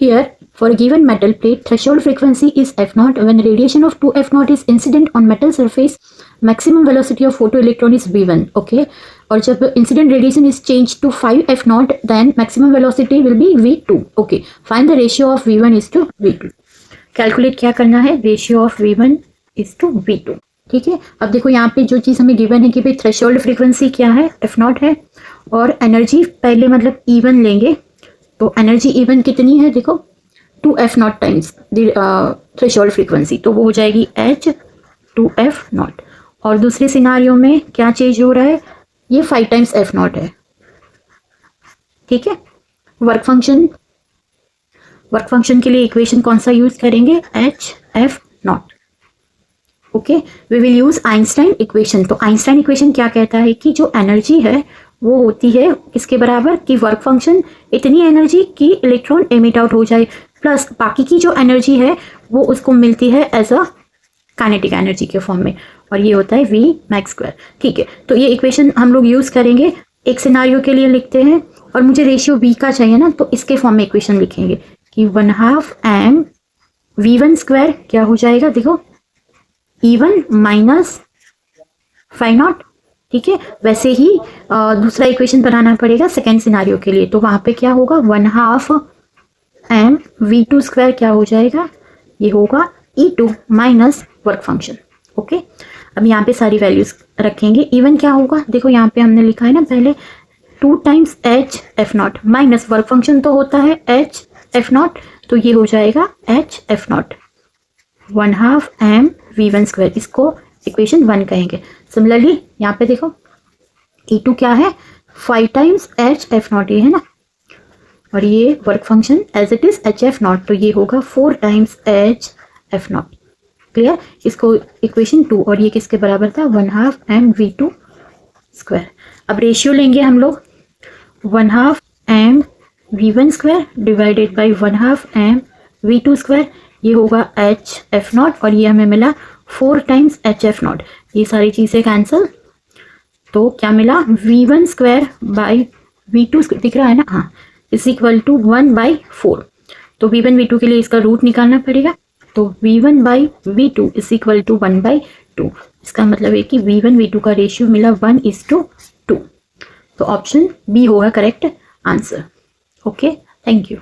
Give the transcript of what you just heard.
Here, for a given metal plate, threshold frequency is f0. When radiation of 2 f0 is incident on metal surface, maximum velocity of photoelectron is v1. Okay, और जब incident radiation is changed to 5 f0, then maximum velocity will be v2. Okay, find the ratio of v1 is to v2. Calculate क्या करना है? Ratio of v1 is to v2. ठीक है, अब देखो यहाँ पे जो चीज़ हमें गिवन है कि भाई थ्रेशोल्ड फ्रीक्वेंसी क्या है, f0 है, और एनर्जी पहले मतलब E1 लेंगे, तो एनर्जी E1 कितनी है? देखो 2f0 टाइम्स थ्रेशोल्ड फ्रीक्वेंसी, तो वो हो जाएगी h2f0। और दूसरे सिनारियो में क्या चेंज हो रहा है? ये 5 टाइम्स f0 है। ठीक है, वर्क फंक्शन के लिए इक्वेशन कौन सा यूज करेंगे? hf0। Okay, we will use Einstein equation. तो आइंस्टाइन इक्वेशन क्या कहता है कि जो एनर्जी है वो होती है किसके बराबर? कि वर्क फंक्शन इतनी एनर्जी कि इलेक्ट्रॉन एमिट आउट हो जाए, प्लस बाकी की जो एनर्जी है वो उसको मिलती है एज अ काइनेटिक एनर्जी के फॉर्म में, और ये होता है V मैक्स स्क्वायर। ठीक है, तो ये इक्वेशन हम लोग यूज करेंगे। एक सिनारियो के लिए लिखते हैं, और मुझे रेशियो V का चाहिए ना, तो इसके फॉर्म में इक्वेशन लिखेंगे कि 1/2 m V1 स्क्वायर क्या हो जाएगा? देखो E1 माइनस φ0। ठीक है, वैसे ही दूसरा इक्वेशन बनाना पड़ेगा सेकेंड सिनारियो के लिए, तो वहाँ पे क्या होगा? 1/2 m V2 स्क्वायर क्या हो जाएगा? ये होगा E2 minus work function. Okay, अब यहाँ पे सारी वैल्यूज रखेंगे। E1 क्या होगा? देखो यहाँ पे हमने लिखा है ना पहले 2 times hf0 minus work function तो होता है hf0, तो ये हो जाएगा hf0 1/2 m V1 स्क्वायर, इसको इक्वेशन 1 कहेंगे। सिमिलरली यहाँ पे देखो E2 क्या है? 5 टाइम्स hf0 ये है ना, और ये work function as it is hf0, तो ये होगा 4 टाइम्स hf0। क्लियर? इसको इक्वेशन 2, और ये किसके बराबर था? 1/2 m V2 स्क्वायर। अब रेशियो लेंगे हम लोग 1/2 m V1 square divided by 1/2 m V2 square, ये होगा hf0, और ये हमें मिला 4 टाइम्स hf0। ये सारी चीज़ें कैंसिल, तो क्या मिला? V1 square by V2 square, दिख रहा है ना? हाँ, इज इक्वल टू 1/4। तो V1 V2 के लिए इसका रूट निकालना पड़ेगा, तो V1 by V2 is equal to 1/2। इसका मतलब है कि V1 V2 का रेशियो मिला 1:2। तो ऑप्शन बी होगा correct answer. Okay, thank you.